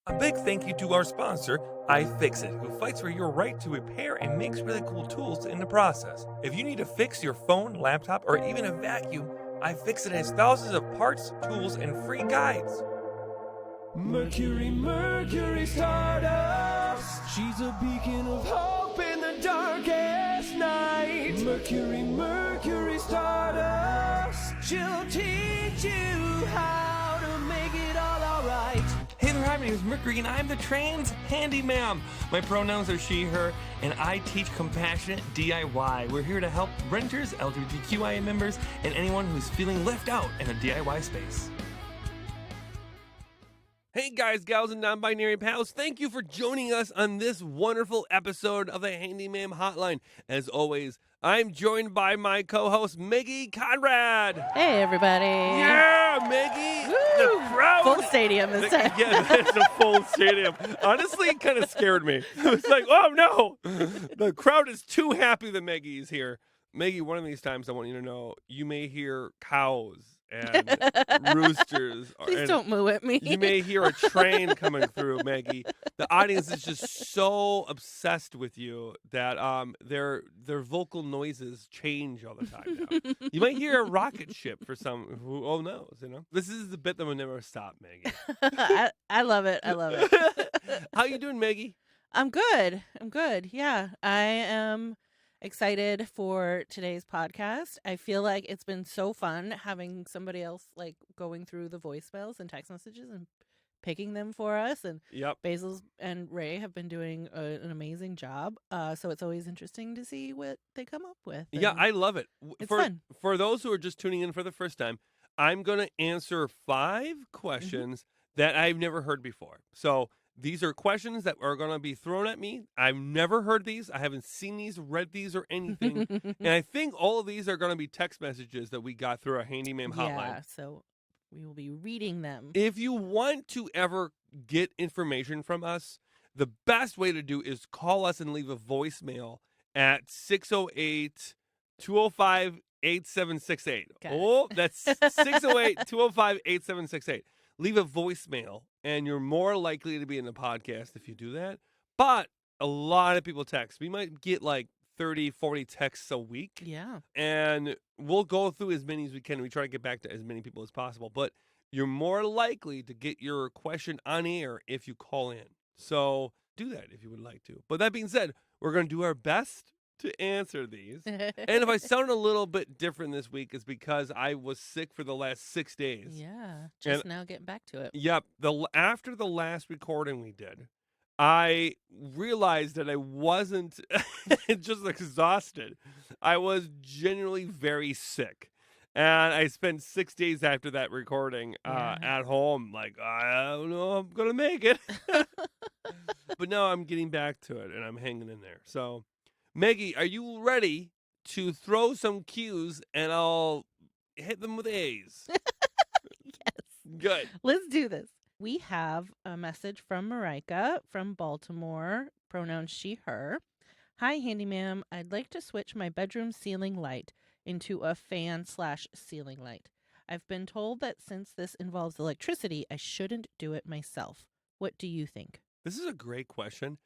A big thank you to our sponsor, iFixit, who fights for your right to repair and makes really cool tools in the process. If you need to fix your phone, laptop, or even a vacuum, iFixit has thousands of parts, tools, and free guides. Mercury, Mercury Stardust. She's a beacon of hope in the darkest night. Mercury, Mercury Stardust. She'll teach you how to make it all alright. Hey there, hi, my name is Mercury, and I'm the trans Handy Ma'am. My pronouns are she, her, and I teach compassionate DIY. We're here to help renters, LGBTQIA members, and anyone who's feeling left out in a DIY space. Hey guys, gals, and non-binary pals, thank you for joining us on this wonderful episode of the Handy Ma'am Hotline. As always, I'm joined by my co-host, Maggie Conrad. Hey, everybody. Yeah, Maggie. Woo! The crowd. Full stadium this time. Yeah, it's a full stadium. Honestly, it kind of scared me. I was like, oh no. The crowd is too happy that Maggie is here. Maggie, one of these times I want you to know, you may hear cows and roosters. Please don't moo at me. You may hear a train coming through, Maggie. The audience is just so obsessed with you that their vocal noises change all the time now. You might hear a rocket ship for some who knows, you know? This is the bit that will never stop, Maggie. I love it. I love it. How you doing, Maggie? I'm good. Yeah, I am excited for today's podcast. I feel like it's been so fun having somebody else like going through the voicemails and text messages and picking them for us. And Yep. Basil and Ray have been doing an amazing job. So it's always interesting to see what they come up with. Yeah, And I love it. it's fun. For those who are just tuning in for the first time, I'm going to answer 5 questions that I've never heard before. So these are questions that are going to be thrown at me. I've never heard these. I haven't seen these, read these, or anything. And I think all of these are going to be text messages that we got through our Handy Ma'am Hotline. Yeah, so we will be reading them. If you want to ever get information from us, the best way to do is call us and leave a voicemail at 608-205-8768. Oh, that's 608-205-8768. Leave a voicemail, and you're more likely to be in the podcast if you do that. But a lot of people text. We might get like 30, 40 texts a week. Yeah. And we'll go through as many as we can. We try to get back to as many people as possible. But you're more likely to get your question on air if you call in. So do that if you would like to. But that being said, we're going to do our best to answer these. And if I sound a little bit different this week, it's because I was sick for the last 6 days. Yeah, just now getting back to it. Yep. After the last recording we did, I realized that I wasn't just exhausted. I was genuinely very sick. And I spent 6 days after that recording at home, like, I don't know I'm going to make it. But now I'm getting back to it, and I'm hanging in there. So, Maggie, are you ready to throw some cues, and I'll hit them with A's? Yes. Good. Let's do this. We have a message from Marika from Baltimore, pronouns she, her. Hi, Handy Ma'am. I'd like to switch my bedroom ceiling light into a fan/ceiling light. I've been told that since this involves electricity, I shouldn't do it myself. What do you think? This is a great question.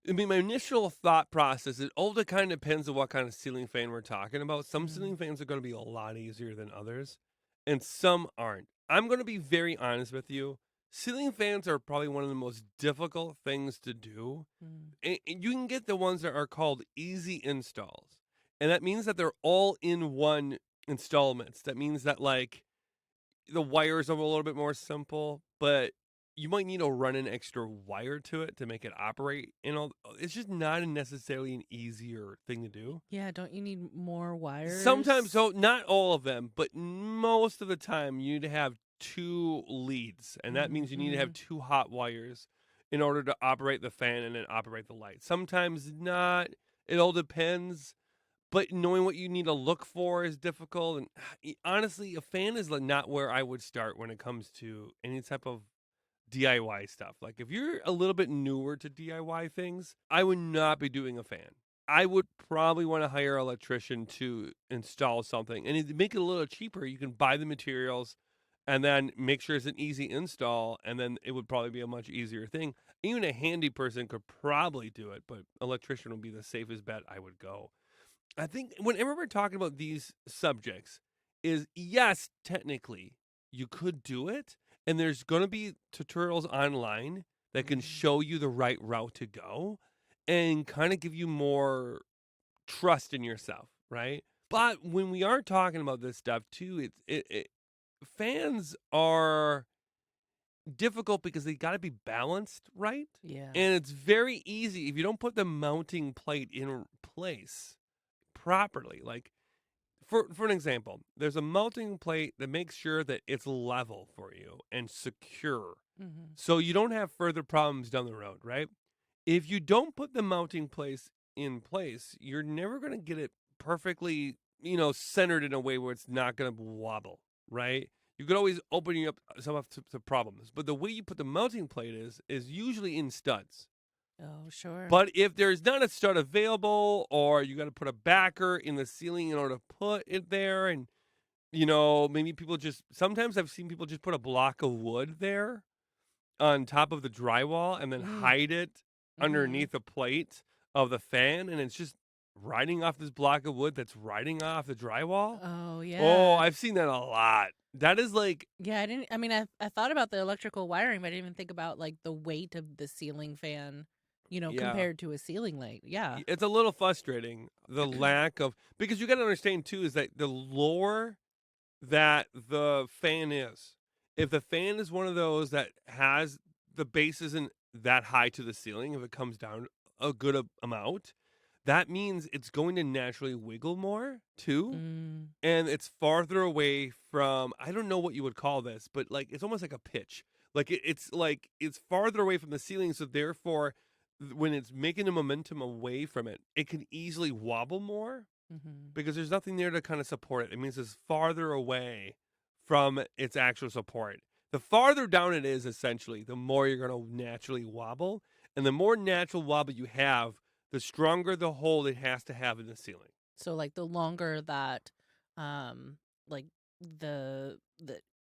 I mean, my initial thought process, it all kind of depends on what kind of ceiling fan we're talking about. Some ceiling fans are going to be a lot easier than others, and some aren't. I'm going to be very honest with you. Ceiling fans are probably one of the most difficult things to do. And you can get the ones that are called easy installs. And that means that they're all in one installments. That means that, like, the wires are a little bit more simple, but you might need to run an extra wire to it to make it operate. It's just not necessarily an easier thing to do. Yeah, don't you need more wires? Sometimes, so not all of them, but most of the time you need to have 2 leads. And that means you need to have 2 hot wires in order to operate the fan and then operate the light. Sometimes not. It all depends. But knowing what you need to look for is difficult. And honestly, a fan is not where I would start when it comes to any type of DIY stuff. Like, if you're a little bit newer to DIY things, I would not be doing a fan. I would probably want to hire an electrician to install something. And to make it a little cheaper, you can buy the materials and then make sure it's an easy install, and then it would probably be a much easier thing. Even a handy person could probably do it, but electrician would be the safest bet I would go. I think whenever we're talking about these subjects, is yes, technically you could do it, and there's going to be tutorials online that can show you the right route to go and kind of give you more trust in yourself, right? But when we are talking about this stuff too, fans are difficult because they got to be balanced, right? Yeah. And it's very easy if you don't put the mounting plate in place properly. Like for an example, there's a mounting plate that makes sure that it's level for you and secure, so you don't have further problems down the road, right? If you don't put the mounting place in place, you're never going to get it perfectly, centered in a way where it's not going to wobble, right? You could always open you up some to problems, but the way you put the mounting plate is usually in studs. Oh, sure. But if there's not a stud available, or you got to put a backer in the ceiling in order to put it there, and maybe sometimes I've seen people just put a block of wood there on top of the drywall and then hide it underneath the plate of the fan, and it's just riding off this block of wood that's riding off the drywall. Oh, yeah. Oh, I've seen that a lot. That is like, yeah, I thought about the electrical wiring, but I didn't even think about like the weight of the ceiling fan, compared to a ceiling light. Yeah. it's a little frustrating, the lack of, because you got to understand too, is that the lower that the fan is, if the fan is one of those that has the base isn't that high to the ceiling, if it comes down a good amount, that means it's going to naturally wiggle more too. And it's farther away from, I don't know what you would call this, but like it's almost like a pitch. Like it's farther away from the ceiling, so therefore when it's making a momentum away from it, it can easily wobble more because there's nothing there to kind of support it. It means it's farther away from its actual support. The farther down it is, essentially, the more you're going to naturally wobble. And the more natural wobble you have, the stronger the hold it has to have in the ceiling. So like the longer that, like the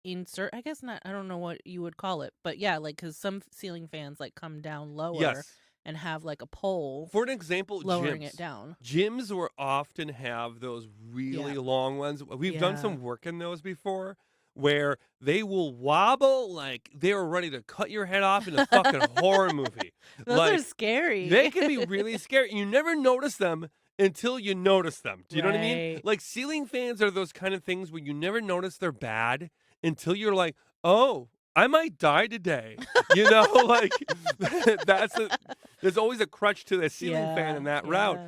insert, I guess not, I don't know what you would call it, but yeah, like because some ceiling fans like come down lower. Yes. And have like a pole. For an example, lowering gyms. it down. Gyms will often have those really long ones. We've done some work in those before, where they will wobble like they were ready to cut your head off in a fucking horror movie. Those are scary. They can be really scary. You never notice them until you notice them. Do you know what I mean? Like ceiling fans are those kind of things where you never notice they're bad until you're like, oh, I might die today. Like there's always a crutch to the ceiling fan in that route.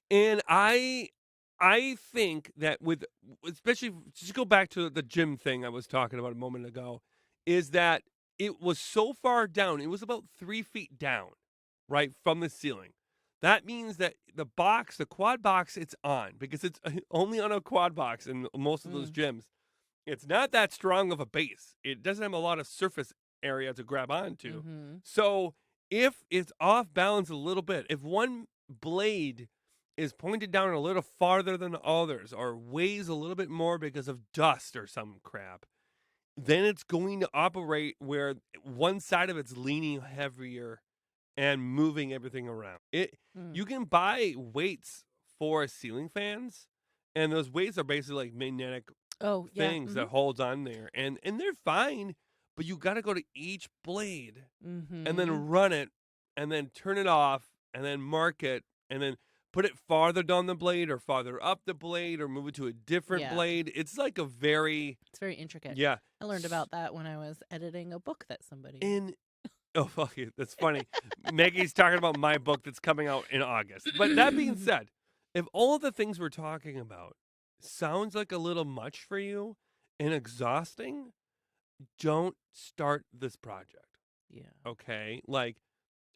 And I think that especially just go back to the gym thing I was talking about a moment ago, is that it was so far down. It was about 3 feet down, right, from the ceiling. That means that the quad box, it's on, because it's only on a quad box in most of those gyms. It's not that strong of a base. It doesn't have a lot of surface area to grab onto. So if it's off balance a little bit, if one blade is pointed down a little farther than the others, or weighs a little bit more because of dust or some crap, then it's going to operate where one side of it's leaning heavier and moving everything around. You can buy weights for ceiling fans, and those weights are basically like magnetic things that holds on there, and they're fine, but you got to go to each blade and then run it and then turn it off and then mark it and then put it farther down the blade or farther up the blade or move it to a different blade. It's like it's very intricate. Yeah. I learned about that when I was editing a book that somebody oh, fuck you. That's funny. Maggie's talking about my book that's coming out in August. But that being said, if all of the things we're talking about sounds like a little much for you and exhausting, don't start this project. Yeah. Okay? Like,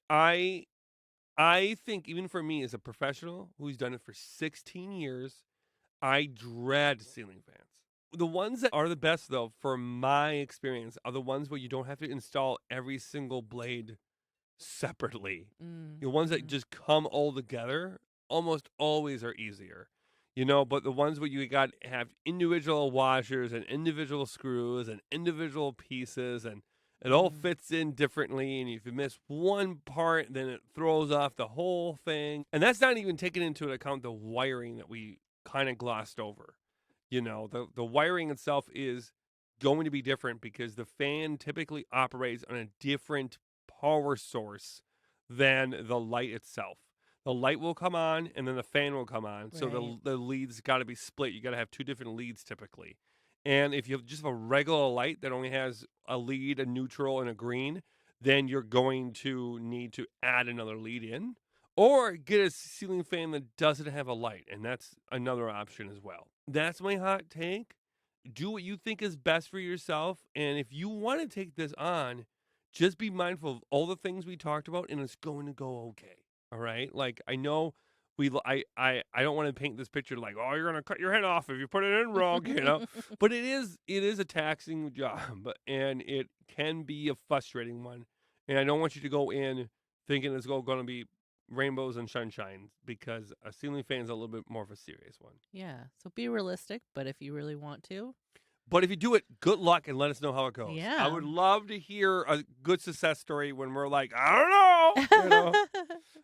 I think even for me as a professional who's done it for 16 years, I dread ceiling fans. The ones that are the best, though, for my experience, are the ones where you don't have to install every single blade separately. The ones that just come all together almost always are easier. But the ones where you got have individual washers and individual screws and individual pieces, and it all Mm. fits in differently, and if you miss one part, then it throws off the whole thing. And that's not even taking into account the wiring that we kind of glossed over. The wiring itself is going to be different because the fan typically operates on a different power source than the light itself. The light will come on and then the fan will come on. So Right. the leads got to be split. You got to have two different leads typically. And if you have just a regular light that only has a lead, a neutral, and a green, then you're going to need to add another lead in or get a ceiling fan that doesn't have a light. And that's another option as well. That's my hot take. Do what you think is best for yourself. And if you want to take this on, just be mindful of all the things we talked about and it's going to go okay. All right. Like I know I don't want to paint this picture like, oh, you're gonna cut your head off if you put it in wrong, But it is a taxing job and it can be a frustrating one. And I don't want you to go in thinking it's gonna be rainbows and sunshine because a ceiling fan is a little bit more of a serious one. Yeah. So be realistic, but if you really want to. But if you do it, good luck and let us know how it goes. Yeah. I would love to hear a good success story when we're like, I don't know.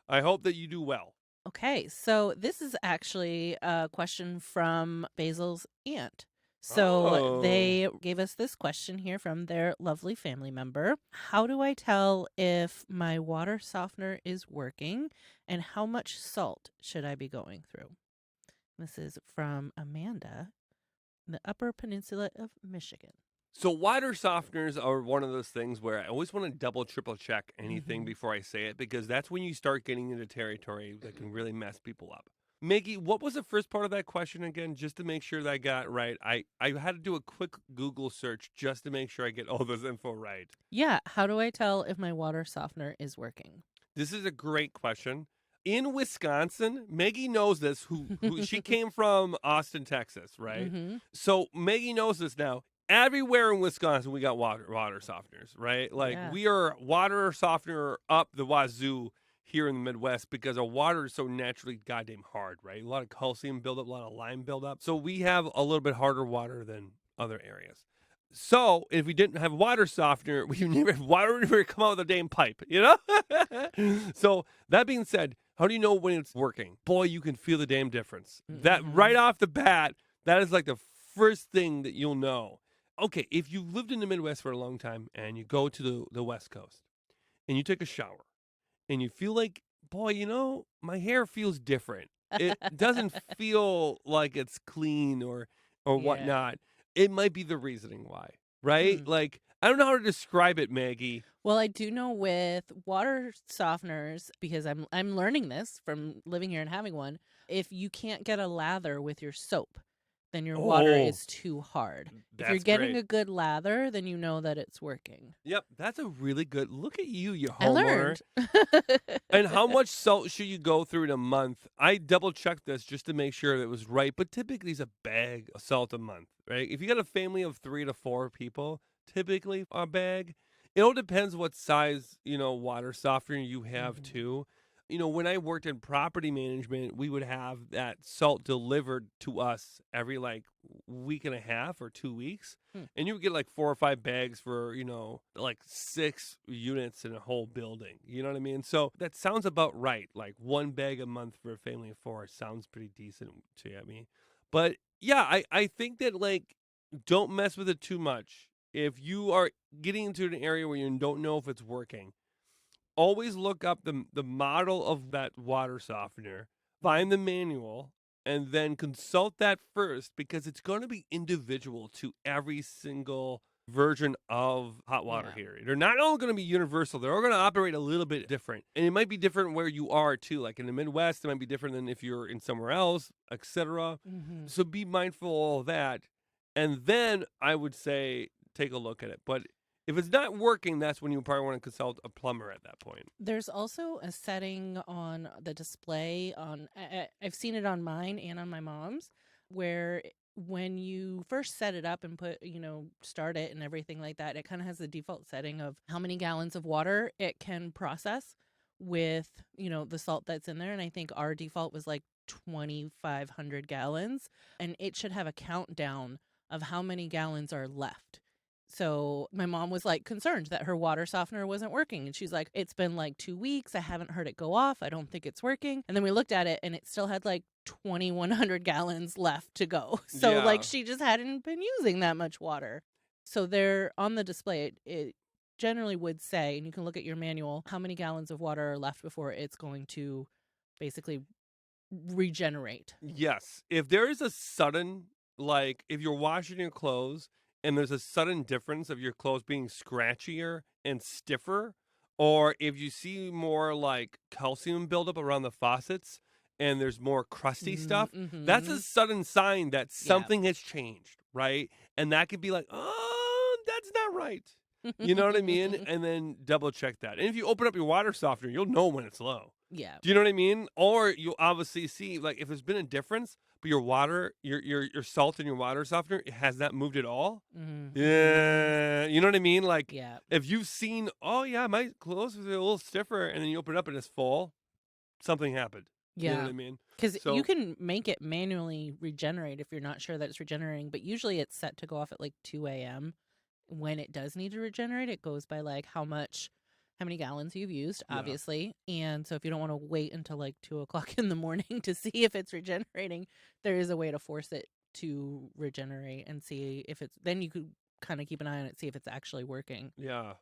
I hope that you do well. Okay, so this is actually a question from Basil's aunt. So they gave us this question here from their lovely family member. How do I tell if my water softener is working and how much salt should I be going through? This is from Amanda in the Upper Peninsula of Michigan. So water softeners are one of those things where I always want to double, triple check anything before I say it because that's when you start getting into territory that can really mess people up. Maggie, what was the first part of that question again? Just to make sure that I got it right. I had to do a quick Google search just to make sure I get all this info right. Yeah, how do I tell if my water softener is working? This is a great question. In Wisconsin, Maggie knows this, who she came from Austin, Texas, right? Mm-hmm. So Maggie knows this now. Everywhere in Wisconsin, we got water softeners, right? Like Yeah. we are water softener up the wazoo here in the Midwest because our water is so naturally goddamn hard, right? A lot of calcium buildup, a lot of lime buildup. So we have a little bit harder water than other areas. So if we didn't have water softener, we never have water never come out of the damn pipe, So that being said, how do you know when it's working? Boy, you can feel the damn difference. That right off the bat, that is like the first thing that you'll know. Okay, if you've lived in the Midwest for a long time and you go to the West Coast and you take a shower and you feel like, boy, my hair feels different. It doesn't feel like it's clean or whatnot. It might be the reasoning why, right? Like, I don't know how to describe it, Maggie. Well, I do know with water softeners, because I'm learning this from living here and having one, if you can't get a lather with your soap, then your water is too hard. If you're getting great. a good lather, then you know that it's working. Yep, that's a really good look at you I homeowner. learned. And how much salt should you go through in a month? I double checked this just to make sure that it was right, but typically it's a bag of salt a month, right? If you got a family of 3 to 4 people, typically a bag. It all depends what size, water softener you have too. When I worked in property management, we would have that salt delivered to us every week and a half or 2 weeks. And you would get 4 or 5 bags for, 6 units in a whole building. You know what I mean? So that sounds about right. Like 1 bag a month for a family of 4 sounds pretty decent to me. But yeah, I think that don't mess with it too much. If you are getting into an area where you don't know if it's working, always look up the model of that water softener, find the manual, and then consult that first because it's going to be individual to every single version of hot water heater. They're not all going to be universal. They're all going to operate a little bit different. And it might be different where you are too. Like in the Midwest, it might be different than if you're in somewhere else, etc. So be mindful of all that. And then I would say take a look at it. But if it's not working, that's when you probably want to consult a plumber at that point. There's also a setting on the display I've seen it on mine and on my mom's where when you first set it up and start it and everything like that, it kind of has the default setting of how many gallons of water it can process with, the salt that's in there. And I think our default was 2,500 gallons, and it should have a countdown of how many gallons are left. So my mom was like concerned that her water softener wasn't working. And she's like, it's been like 2 weeks. I haven't heard it go off. I don't think it's working. And then we looked at it and it still had like 2,100 gallons left to go. So Yeah. like she just hadn't been using that much water. So there on the display, it generally would say, and you can look at your manual, how many gallons of water are left before it's going to basically regenerate. Yes. If there is a sudden, like, if you're washing your clothes and there's a sudden difference of your clothes being scratchier and stiffer, or if you see more like calcium buildup around the faucets and there's more crusty stuff, that's a sudden sign that something has changed, right? And that could be like, oh, that's not right. You know what I mean? And then double check that. And if you open up your water softener, you'll know when it's low. Yeah. Do you know what I mean? Or you'll obviously see, like, if there's been a difference, but your water, your salt in your water softener, it has not moved at all. Yeah. You know what I mean? Like, Yeah. if you've seen, oh, yeah, my clothes are a little stiffer, and then you open it up and it's full, something happened. Yeah. You know what I mean? Because So- you can make it manually regenerate if you're not sure that it's regenerating, but usually it's set to go off at like 2 a.m. When it does need to regenerate, it goes by like how many gallons you've used, Yeah. obviously. And so if you don't want to wait until like 2 o'clock in the morning to see if it's regenerating, there is a way to force it to regenerate and see if it's, then you could kind of keep an eye on it, see if it's actually working. Yeah.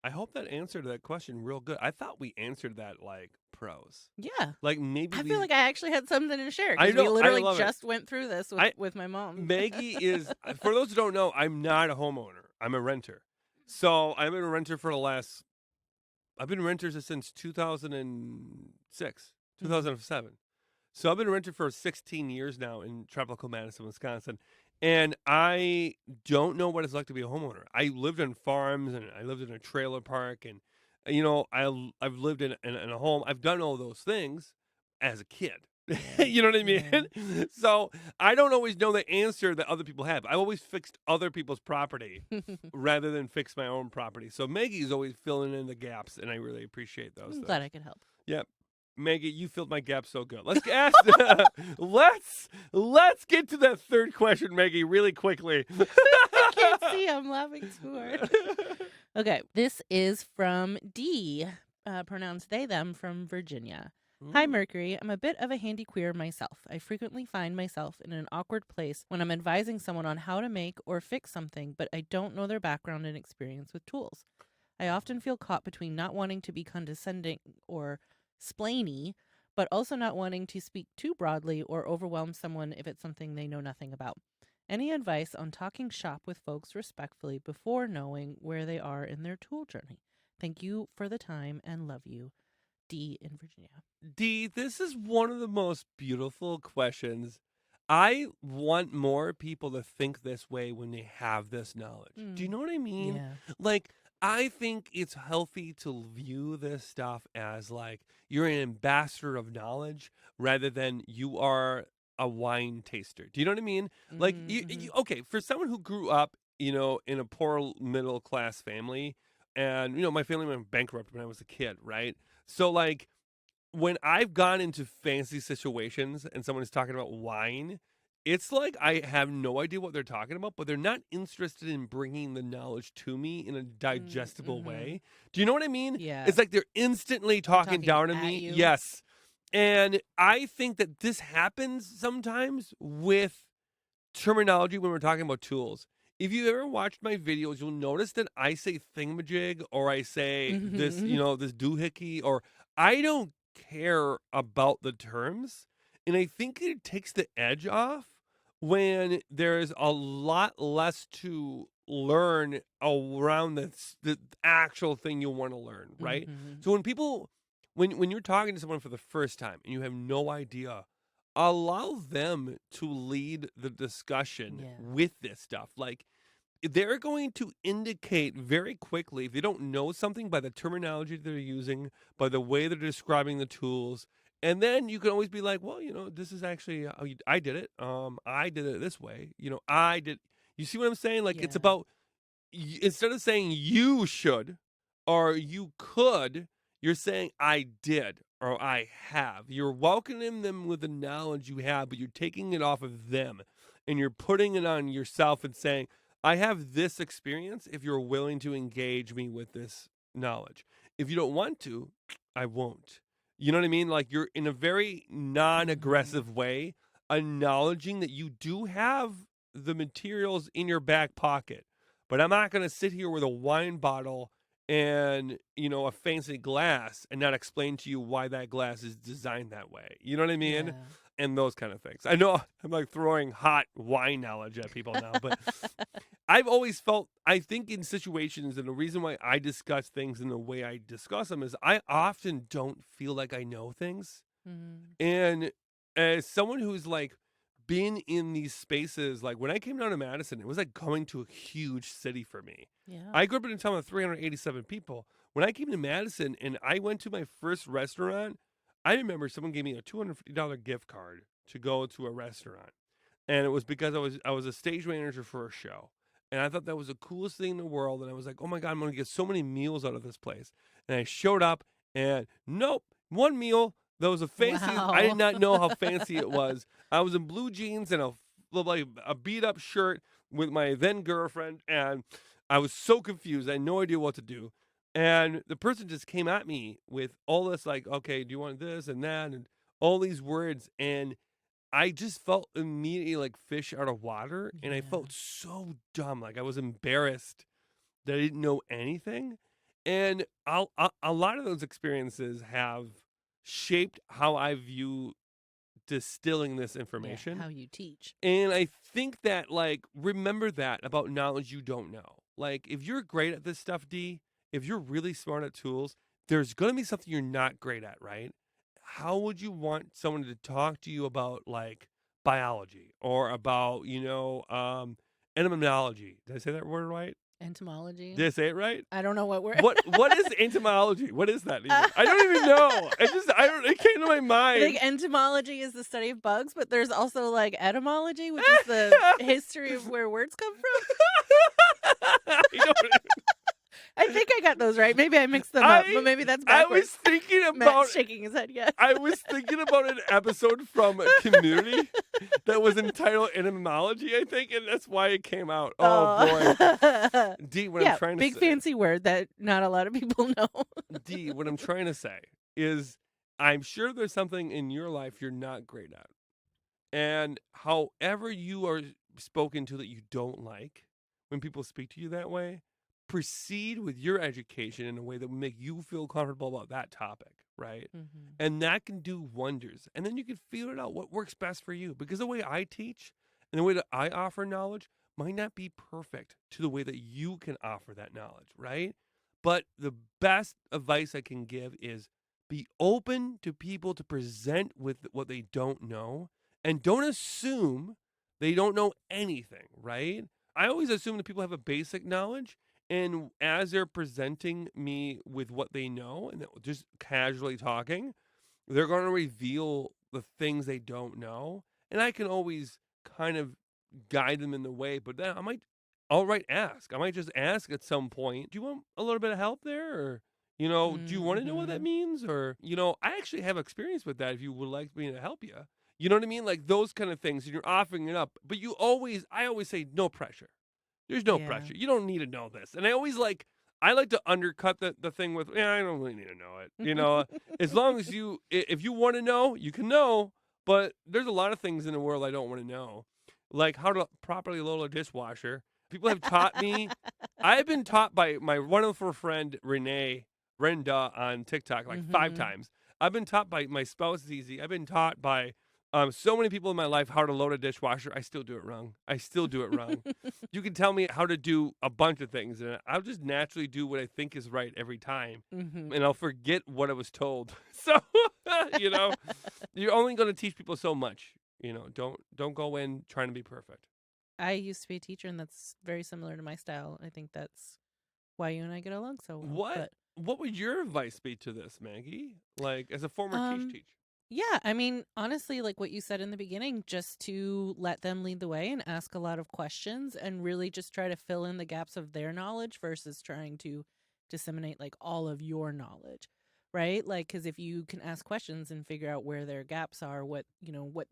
I hope that answered that question real good. I thought we answered that like pros. Yeah. Like maybe I feel like I actually had something to share I because know, we I literally love it. just went through this with my mom. Maggie is, for those who don't know, I'm not a homeowner. I'm a renter. So I've been a renter for I've been a renter since 2006, 2007. So I've been a renter for 16 years now in tropical Madison, Wisconsin. And I don't know what it's like to be a homeowner. I lived on farms and I lived in a trailer park. And, you know, I've lived in a home. I've done all those things as a kid. You know what I mean? So I don't always know the answer that other people have. I've always fixed other people's property rather than fix my own property. So Maggie's always filling in the gaps, and I really appreciate those. I'm glad I could help. Yep. Maggie, you filled my gap so good. Let's ask. let's get to that third question, Maggie, really quickly. I can't see. I'm laughing too hard. Okay, this is from D, pronounced they, them, from Virginia. Hi, Mercury. I'm a bit of a handy queer myself. I frequently find myself in an awkward place when I'm advising someone on how to make or fix something, but I don't know their background and experience with tools. I often feel caught between not wanting to be condescending or splainy, but also not wanting to speak too broadly or overwhelm someone if it's something they know nothing about. Any advice on talking shop with folks respectfully before knowing where they are in their tool journey? Thank you for the time and love you. D in Virginia. D, this is one of the most beautiful questions. I want more people to think this way when they have this knowledge. Do you know what I mean? Yeah. Like, I think it's healthy to view this stuff as like you're an ambassador of knowledge rather than you are a wine taster. Do you know what I mean? Like, okay, for someone who grew up, you know, in a poor middle class family, and, you know, my family went bankrupt when I was a kid, right? So, like, when I've gone into fancy situations and someone is talking about wine, it's like I have no idea what they're talking about, but they're not interested in bringing the knowledge to me in a digestible way. Do you know what I mean? Yeah. It's like they're instantly talking down to at me. you. Yes. And I think that this happens sometimes with terminology when we're talking about tools. If you've ever watched my videos, you'll notice that I say thingamajig or I say this, you know, this doohickey, or I don't care about the terms. And I think it takes the edge off when there's a lot less to learn around the actual thing you want to learn, right? So when people, when you're talking to someone for the first time and you have no idea, allow them to lead the discussion with this stuff. Like, they're going to indicate very quickly if they don't know something by the terminology they're using, by the way they're describing the tools. And then you can always be like, well, you know, this is actually how I did it. I did it this way. You know, I did. You see what I'm saying? Like, it's about, instead of saying you should or you could, You're saying I did or I have. You're welcoming them with the knowledge you have, but you're taking it off of them and you're putting it on yourself and saying, I have this experience if you're willing to engage me with this knowledge. If you don't want to, I won't. You know what I mean? Like you're in a very non-aggressive way, acknowledging that you do have the materials in your back pocket. But I'm not going to sit here with a wine bottle and, a fancy glass and not explain to you why that glass is designed that way. You know what I mean? Yeah. And those kind of things. I know I'm like throwing hot wine knowledge at people now, but I've always felt, I think in situations, and the reason why I discuss things in the way I discuss them is I often don't feel like I know things. Mhm. And as someone who's like been in these spaces, like when I came down to Madison, it was like going to a huge city for me. Yeah. I grew up in a town of 387 people. When I came to Madison and I went to my first restaurant, I remember someone gave me a $250 gift card to go to a restaurant. And it was because I was a stage manager for a show. And I thought that was the coolest thing in the world. And I was like, oh my God, I'm going to get so many meals out of this place. And I showed up and nope, one meal that was a fancy. Wow. I did not know how fancy it was. I was in blue jeans and a beat up shirt with my then girlfriend. And I was so confused. I had no idea what to do. And the person just came at me with all this, like, okay, do you want this and that? And all these words. And I just felt immediately like fish out of water. And I Yeah. felt so dumb. Like I was embarrassed that I didn't know anything. And a lot of those experiences have shaped how I view distilling this information. Yeah, how you teach. And I think that, like, remember that about knowledge you don't know. Like, if you're great at this stuff, D, if you're really smart at tools, there's going to be something you're not great at, right? How would you want someone to talk to you about, like, biology or about, etymology? Did I say that word right? Entomology. Did I say it right? I don't know what we're. What is entomology? What is that even? I don't even know. It came to my I mind. think entomology is the study of bugs, but there's also like etymology, which is the history of where words come from. I don't I think I got those right. Maybe I mixed them up, but maybe that's I backwards. was thinking about Matt's shaking his head. Yes. I was thinking about an episode from Community that was entitled Etymology, I think, and that's why it came out. Oh boy. D, what I'm trying to big say. fancy word that not a lot of people know. D, what I'm trying to say is I'm sure there's something in your life you're not great at. And however you are spoken to that you don't like, when people speak to you that way, proceed with your education in a way that will make you feel comfortable about that topic, right? Mm-hmm. And that can do wonders. And then you can figure it out what works best for you. Because the way I teach and the way that I offer knowledge might not be perfect to the way that you can offer that knowledge, right? But the best advice I can give is be open to people to present with what they don't know and don't assume they don't know anything, right? I always assume that people have a basic knowledge. And as they're presenting me with what they know and just casually talking, they're going to reveal the things they don't know. And I can always kind of guide them in the way, but then I might ask. I might just ask at some point, do you want a little bit of help there? Or, do you want to know what that means? Or, I actually have experience with that if you would like me to help you. You know what I mean? Like those kind of things. And you're offering it up. But I always say no pressure. There's no pressure. You don't need to know this. And I like to undercut the thing with, I don't really need to know it. As long as if you want to know, you can know. But there's a lot of things in the world I don't want to know. Like how to properly load a dishwasher. People have taught me. I've been taught by my wonderful friend, Renda on TikTok, like 5 times. I've been taught by my spouse, Zizi. I've been taught by so many people in my life how to load a dishwasher. I still do it wrong. You can tell me how to do a bunch of things, and I'll just naturally do what I think is right every time, and I'll forget what I was told. So, you're only going to teach people so much. Don't go in trying to be perfect. I used to be a teacher, and that's very similar to my style. I think that's why you and I get along so well. What would your advice be to this, Maggie? Like, as a former teach? Yeah, I mean, honestly, like what you said in the beginning, just to let them lead the way and ask a lot of questions and really just try to fill in the gaps of their knowledge versus trying to disseminate like all of your knowledge. right? Like, because if you can ask questions and figure out where their gaps are, what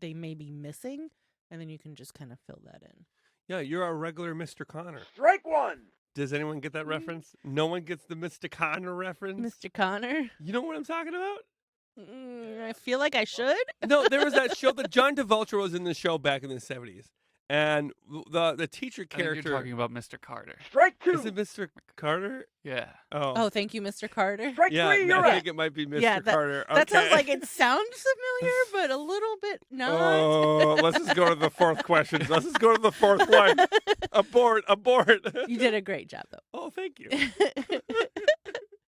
they may be missing, and then you can just kind of fill that in. Yeah, you're a regular Mr. Connor. Strike one. Does anyone get that reference? No one gets the Mr. Connor reference? Mr. Connor, You know what I'm talking about? I feel like I should. No, there was that show that John Travolta was in the show back in the 70s. And the teacher I think character. you're talking about Mr. Carter. Strike two. Is it Mr. Carter? Yeah. Oh, thank you, Mr. Carter. Strike Yeah, three. I You're think up. it might be Mr. Yeah, Carter. That sounds Okay. like it sounds familiar, but a little bit not. Oh, let's just go to the fourth question. Let's just go to the fourth one. Abort. You did a great job, though. Oh, thank you.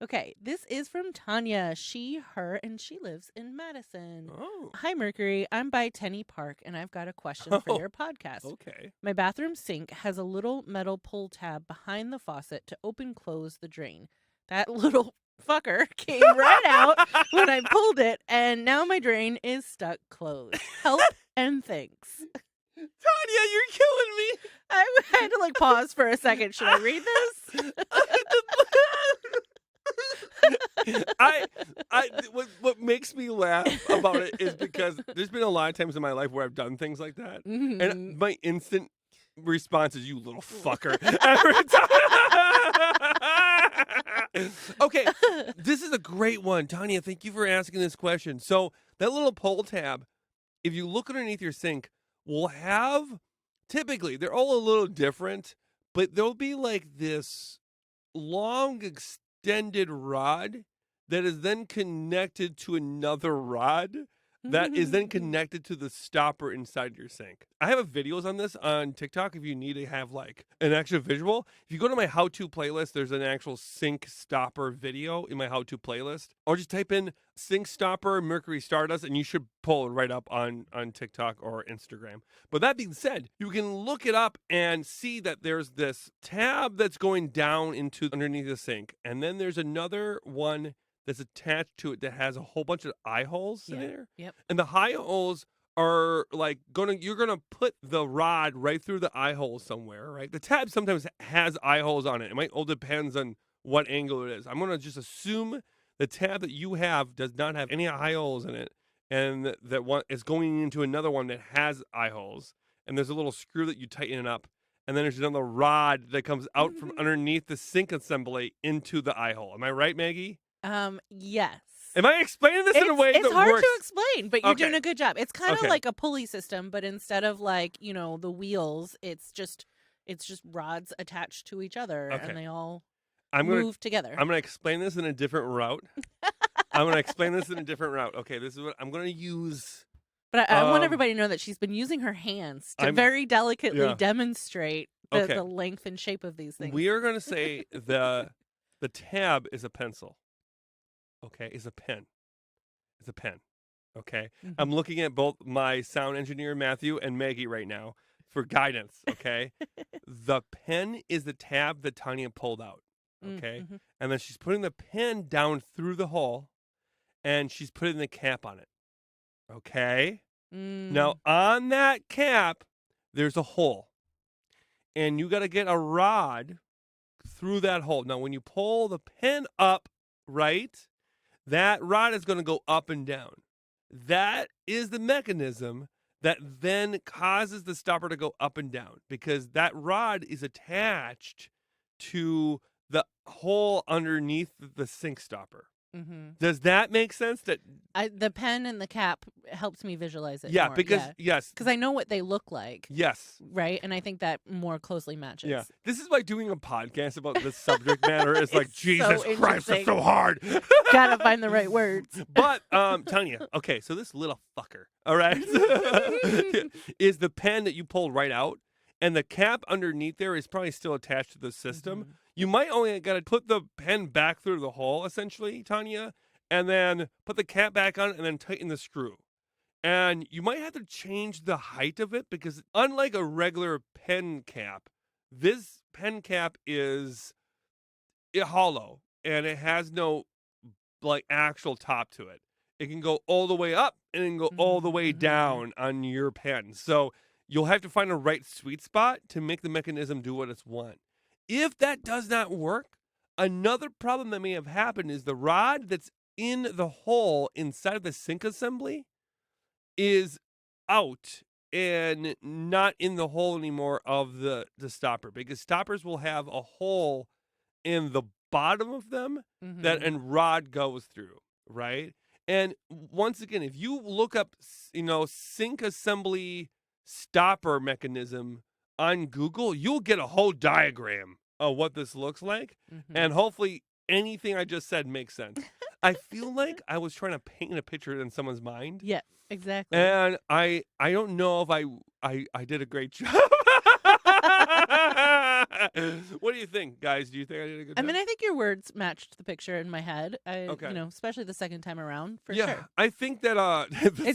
Okay, this is from Tanya. She, her, and she lives in Madison. Oh, Hi, Mercury. I'm by Tenny Park, and I've got a question for Oh. your podcast. okay. My bathroom sink has a little metal pull tab behind the faucet to open-close the drain. That little fucker came right out when I pulled it, and now my drain is stuck closed. Help and thanks. Tanya, you're killing me. I had to pause for a second. Should I read this? What makes me laugh about it is because there's been a lot of times in my life where I've done things like that, Mhm. and my instant response is "you little fucker" every time. Okay, this is a great one, Tanya. Thank you for asking this question. So that little pull tab, if you look underneath your sink, will have typically they're all a little different, but there'll be like this long extended rod that is then connected to another rod that is then connected to the stopper inside your sink. I have videos on this on TikTok if you need to have like an actual visual. If you go to my how-to playlist, there's an actual sink stopper video in my how-to playlist. Or just type in sink stopper Mercury Stardust and you should pull it right up on TikTok or Instagram. But that being said, you can look it up and see that there's this tab that's going down into underneath the sink. And then there's another one that's attached to it that has a whole bunch of eye holes in there. Yep. And the eye holes are like you're gonna put the rod right through the eye hole somewhere, right? The tab sometimes has eye holes on it. It might all depends on what angle it is. I'm gonna just assume the tab that you have does not have any eye holes in it, and that one is going into another one that has eye holes. And there's a little screw that you tighten it up, and then there's another rod that comes out from underneath the sink assembly into the eye hole. Am I right, Maggie? Yes. Am I explaining this in a way It's that hard works? to explain, but you're Okay. doing a good job. It's kind of Okay. like a pulley system, but instead of the wheels, it's just rods attached to each other, Okay. and they all I'm move together. gonna explain this in a different route. Okay, this is what I'm gonna use. But I want Um, everybody to know that she's been using her hands to I'm- very delicately yeah. demonstrate Okay. the length and shape of these things. We are gonna say the tab is a pencil. Okay, is a pen. It's a pen. Okay. Mhm. I'm looking at both my sound engineer Matthew and Maggie right now for guidance. Okay. The pen is the tab that Tanya pulled out. Okay. Mhm. And then she's putting the pen down through the hole and she's putting the cap on it. Okay. Now, on that cap, there's a hole. And you got to get a rod through that hole. Now, when you pull the pen up, right, that rod is going to go up and down. That is the mechanism that then causes the stopper to go up and down because that rod is attached to the hole underneath the sink stopper. Mhm. Does that make sense? That The pen and the cap helps me visualize it. yeah, more. because yes, because I know what they look like, yes. right? And I think that more closely matches. Yeah, this is why doing a podcast about this subject matter is like It's Jesus so Christ, it's interesting. so hard. Gotta find the right words. But Tanya, okay, so this little fucker, all right, is the pen that you pulled right out, and the cap underneath there is probably still attached to the system. Mhm. You might only got to put the pen back through the hole, essentially, Tanya, and then put the cap back on, and then tighten the screw. And you might have to change the height of it because, unlike a regular pen cap, this pen cap is hollow and it has no like actual top to it. It can go all the way up and it can go all the way Mhm. down on your pen. So you'll have to find a right sweet spot to make the mechanism do what it's want. If that does not work, another problem that may have happened is the rod that's in the hole inside of the sink assembly is out and not in the hole anymore of the stopper, because stoppers will have a hole in the bottom of them that Mm-hmm. and rod goes through, right? And once again, if you look up, sink assembly stopper mechanism on Google, you'll get a whole diagram of what this looks like, Mm-hmm. and hopefully anything I just said makes sense. I feel like I was trying to paint a picture in someone's mind. Yeah, exactly. And I don't know if I did a great job. What do you think, guys? Do you think I did a good I job? mean, I think your words matched the picture in my head. Okay. Especially the second time around, for yeah, sure. I think that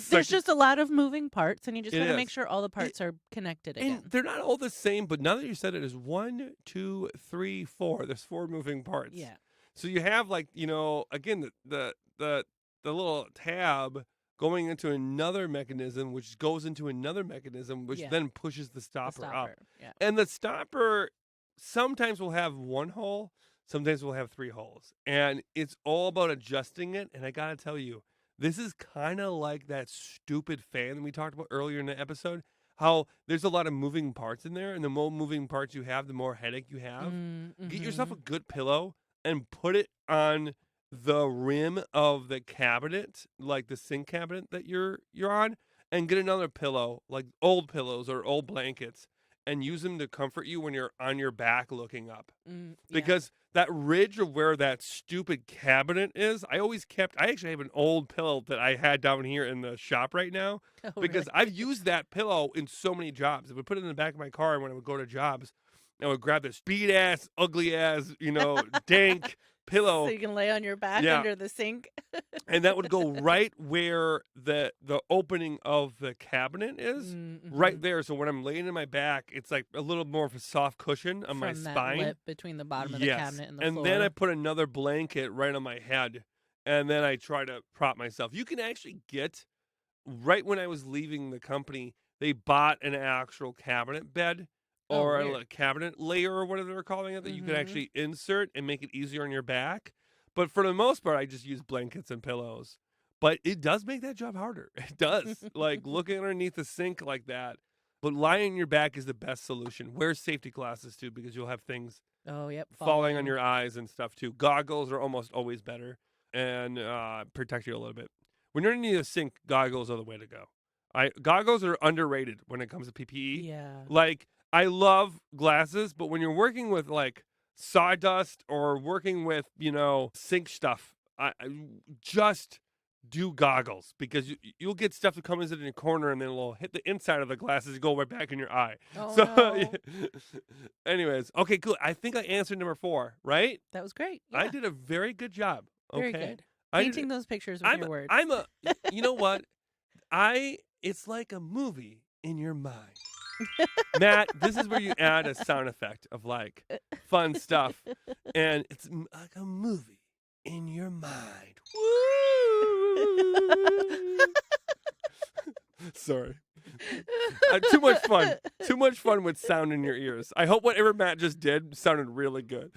There's just a lot of moving parts, and you just It got to make is. sure all the parts are connected again. and they're not all the same, but now that you said it, is 1, 2, 3, 4. There's 4 moving parts. Yeah. So you have again the little tab going into another mechanism, which goes into another mechanism, which Yeah. then pushes the The stopper up. stopper. Yeah. And the stopper sometimes will have 1 hole, sometimes will have 3 holes. And it's all about adjusting it. And I got to tell you, this is kind of like that stupid fan that we talked about earlier in the episode, how there's a lot of moving parts in there. And the more moving parts you have, the more headache you have. Get yourself a good pillow and put it on the rim of the cabinet, like the sink cabinet that you're on, and get another pillow, like old pillows or old blankets, and use them to comfort you when you're on your back looking up. Yeah. Because that ridge of where that stupid cabinet is, I actually have an old pillow that I had down here in the shop right now, Oh, because really? I've used that pillow in so many jobs. I would put it in the back of my car when I would go to jobs. I would grab this beat ass, ugly ass, dank pillow. So you can lay on your back Yeah. under the sink. And that would go right where the opening of the cabinet is, right there. So when I'm laying in my back, it's like a little more of a soft cushion on my From that spine. lip between the bottom of the Yes. cabinet and the And floor. then I put another blanket right on my head, and then I try to prop myself. You can actually get, right when I was leaving the company, they bought an actual cabinet bed Oh, or weird. a cabinet layer or whatever they're calling it that you can Mhm. actually insert and make it easier on your back. But for the most part, I just use blankets and pillows. But it does make that job harder. It does. Like looking underneath the sink like that. But lying on your back is the best solution. Wear safety glasses too, because you'll have things Oh, yep. falling on your eyes and stuff too. Goggles are almost always better and protect you a little bit. When you're underneath a sink, goggles are the way to go. Goggles are underrated when it comes to PPE. Yeah. Like, I love glasses, but when you're working with like sawdust or working with, sink stuff, I just do goggles, because you'll get stuff that comes in the corner and then it'll hit the inside of the glasses and go right back in your eye. Oh, So, no. anyways, okay, cool. I think I answered number 4, right? That was great. I Yeah. did a very good job. Okay. Very good. I did- Painting those pictures with your words. you know what? It's like a movie in your mind. Matt, this is where you add a sound effect of like fun stuff, and it's like a movie in your mind. Woo! Sorry. Too much fun. Too much fun with sound in your ears. I hope whatever Matt just did sounded really good.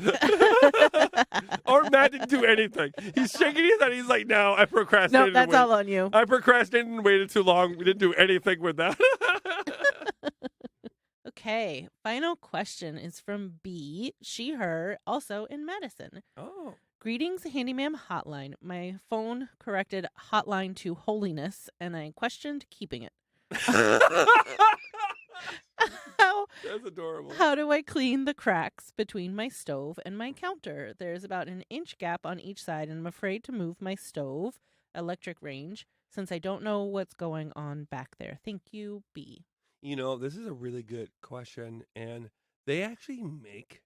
Or Matt didn't do anything. He's shaking his head. He's like, no, I No, procrastinated. that's all on you. I procrastinated and waited too long. We didn't do anything with that. Okay. Final question is from B, she, her, also in Madison. Oh. Greetings, Handy Ma'am Hotline. My phone corrected hotline to holiness, and I questioned keeping it. That's adorable. How do I clean the cracks between my stove and my counter? There's about an inch gap on each side, and I'm afraid to move my stove, electric range, since I don't know what's going on back there. Thank you, B. This is a really good question, and they actually make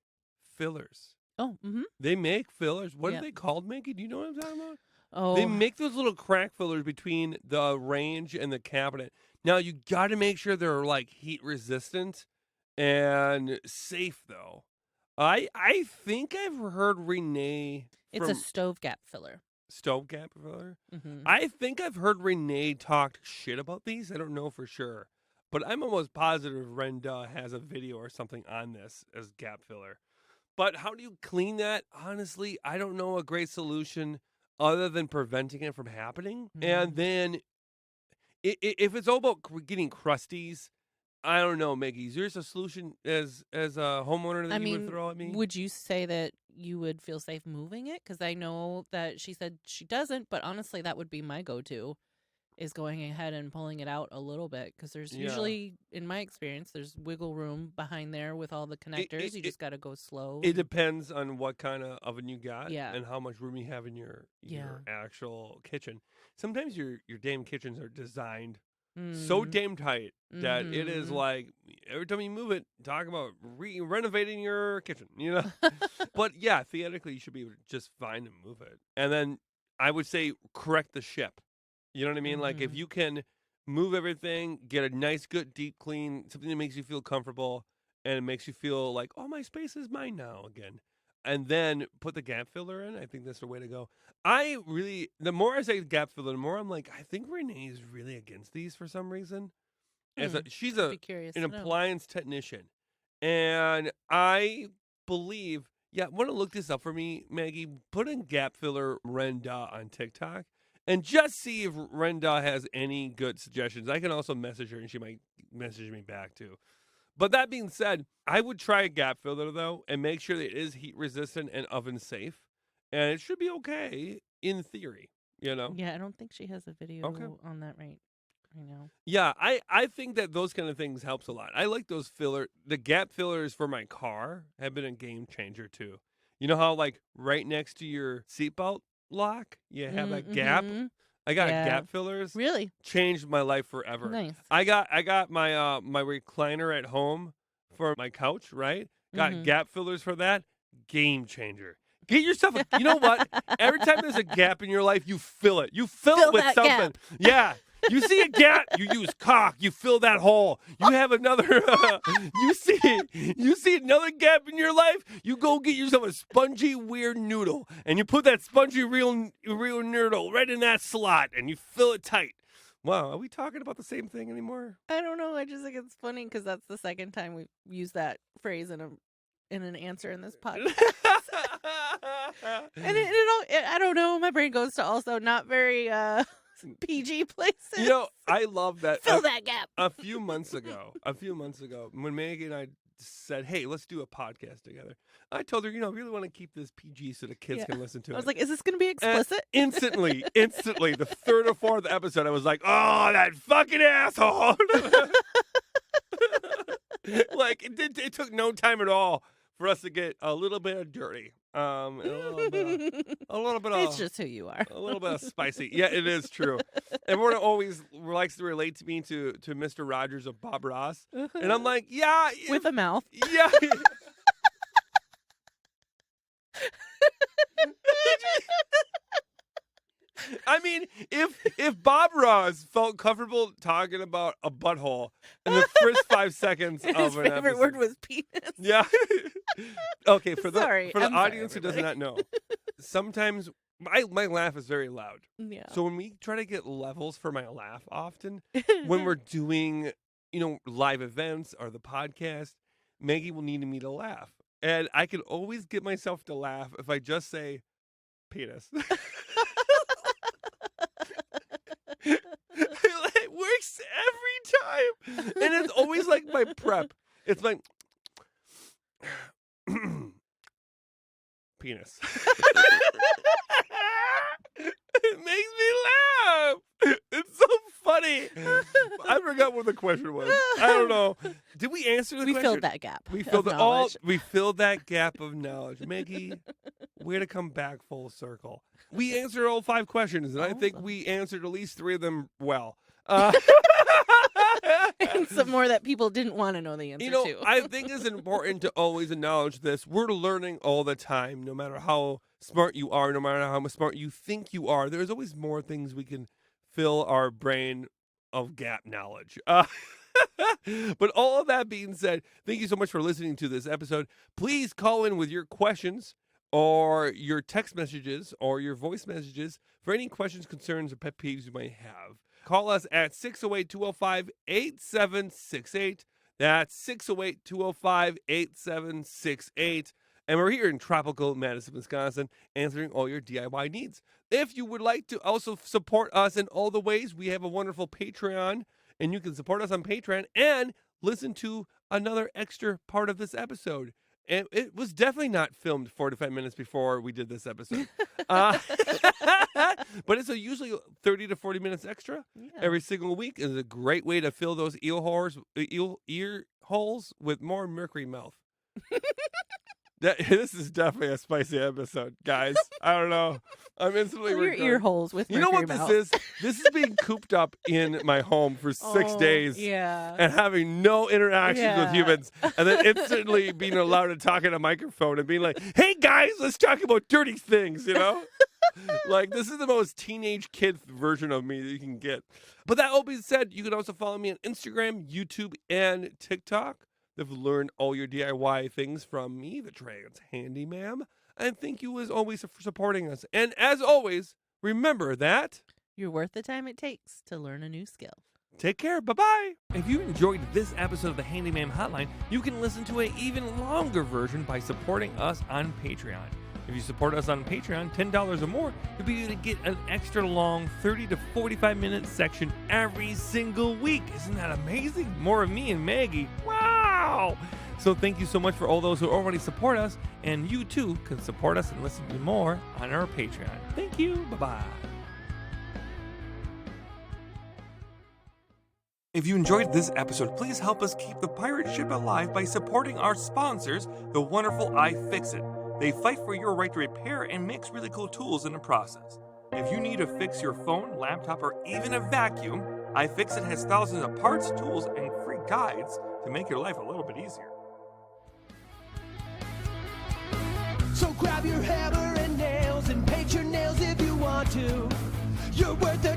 fillers. Oh, mm-hmm. They make fillers. What Yeah. are they called, Maggie? Do you know what I'm talking about? Oh, They make those little crack fillers between the range and the cabinet. Now, you got to make sure they're like heat resistant and safe, though. I think I've heard Renee it's from a stove gap filler. Stove Gap filler. Mm-hmm. I think I've heard Renee talk shit about these. I don't know for sure, but I'm almost positive Renda has a video or something on this as gap filler. But how do you clean that? Honestly, I don't know a great solution other than preventing it from happening. And Mhm. then if it's all about getting crusties, I don't know, Maggie. Is yours a solution as a homeowner I that you would mean, throw at me? would you say that you would feel safe moving it? Because I know that she said she doesn't, but honestly, that would be my go-to, is going ahead and pulling it out a little bit. Because there's Yeah. usually, in my experience, there's wiggle room behind there with all the It, connectors. it, You it, just got to go slow. it and- depends on what kind of oven you got Yeah. and how much room you have in your Yeah. actual kitchen. Sometimes your damn kitchens are designed so Mm. damn tight that it is Mhm. like every time you move it, talk about renovating your kitchen, you know? But yeah, theoretically, you should be able to just fine to move it. And then I would say correct the ship. You know what I mean? Like if Mhm. you can move everything, get a nice, good, deep clean, something that makes you feel comfortable and it makes you feel like, oh, my space is mine now again. And then put the gap filler in. I think that's the way to go. The more I say gap filler, the more I'm like, I think Renee is really against these for some reason. She's I'd be curious an to know. appliance technician, and I believe. Yeah, want to look this up for me, Maggie? Put in gap filler Renda on TikTok, and just see if Renda has any good suggestions. I can also message her, and she might message me back too. But that being said, I would try a gap filler though, and make sure that it is heat resistant and oven safe, and it should be okay in theory. You know. Yeah, I don't think she has a video Okay. on that right now. Yeah, I think that those kind of things helps a lot. I like those the gap fillers for my car have been a game changer too. You know how like right next to your seatbelt lock, you have that gap? Mhm. I got Yeah. gap fillers. Really Changed my life forever. nice. I got my my recliner at home for my couch, right? Got Mhm. gap fillers for that. Game changer. Get yourself you know what? Every time there's a gap in your life, you fill it. You fill Fill it with that something. gap. Yeah. You see a gap, you use caulk, you fill that hole. You have another you see another gap in your life, you go get yourself a spongy weird noodle and you put that spongy real noodle right in that slot and you fill it tight. Wow, are we talking about the same thing anymore? I don't know. I just think it's funny because that's the second time we've used that phrase in an answer in this podcast. And I don't know. My brain goes to also not very PG places. You know, I love that. Fill that gap. A few months ago, when Maggie and I said, "Hey, let's do a podcast together," I told her, I really want to keep this PG so the kids Yeah. can listen to it. I was like, is this going to be explicit? Instantly, the third or fourth episode, I was like, "Oh, that fucking asshole!" Like it took no time at all for us to get a little bit of dirty, and a little bit of It's just who you are. a little bit of spicy. Yeah, it is true. Everyone always likes to relate to me to Mr. Rogers of Bob Ross, and I'm like, yeah, With a mouth. yeah. I mean, if Bob Ross felt comfortable talking about a butthole in the first 5 seconds His of an favorite episode, word was penis. yeah. Okay, for the Sorry, for the I'm sorry, audience who does everybody. not know, sometimes my laugh is very loud. Yeah. So when we try to get levels for my laugh, often when we're doing live events or the podcast, Maggie will need me to laugh, and I can always get myself to laugh if I just say penis. It works every time, and it's always like my prep. It's like penis. It makes me laugh. It's so funny. I forgot what the question was. I don't know. Did we answer the We question? filled that gap. We of filled knowledge. we filled that gap of knowledge. Maggie, way to come back full circle. We answered all 5 questions, and I think Awesome. we answered at least 3 of them well. And some more that people didn't want to know the answer to. I think it's important to always acknowledge this. We're learning all the time, no matter how smart you are, no matter how smart you think you are. There's always more things we can fill our brain of gap knowledge. But all of that being said, thank you so much for listening to this episode. Please call in with your questions or your text messages or your voice messages for any questions, concerns, or pet peeves you might have. Call us at 608-205-8768. That's 608-205-8768. And we're here in tropical Madison, Wisconsin, answering all your DIY needs. If you would like to also support us in all the ways, we have a wonderful Patreon, and you can support us on Patreon and listen to another extra part of this episode. And it was definitely not filmed 45 minutes before we did this episode. But it's usually 30 to 40 minutes extra every single week. Is a great way to fill those ear holes with more Mercury mouth. This is definitely a spicy episode, guys. I don't know. I'm instantly your ear holes with You know Mercury what mouth. this is? This is being cooped up in my home for 6 days. Yeah. And having no interactions with humans. And then instantly being allowed to talk in a microphone and being like, hey guys, let's talk about dirty things, you know? Like, this is the most teenage kid version of me that you can get. But that all being said, you can also follow me on Instagram, YouTube, and TikTok. They've learned all your DIY things from me, the trans Handy Ma'am. And thank you as always for supporting us. And as always, remember that you're worth the time it takes to learn a new skill. Take care. Bye-bye. If you enjoyed this episode of the Handy Ma'am Hotline, you can listen to an even longer version by supporting us on Patreon. If you support us on Patreon, $10 or more, you'll be able to get an extra long 30 to 45-minute section every single week. Isn't that amazing? More of me and Maggie. Wow! So thank you so much for all those who already support us, and you too can support us and listen to more on our Patreon. Thank you. Bye-bye. If you enjoyed this episode, please help us keep the pirate ship alive by supporting our sponsors, the wonderful iFixit. They fight for your right to repair and makes really cool tools in the process. If you need to fix your phone, laptop, or even a vacuum, iFixit has thousands of parts, tools, and free guides to make your life a little bit easier. So grab your hammer and nails and paint your nails if you want to. You're worth the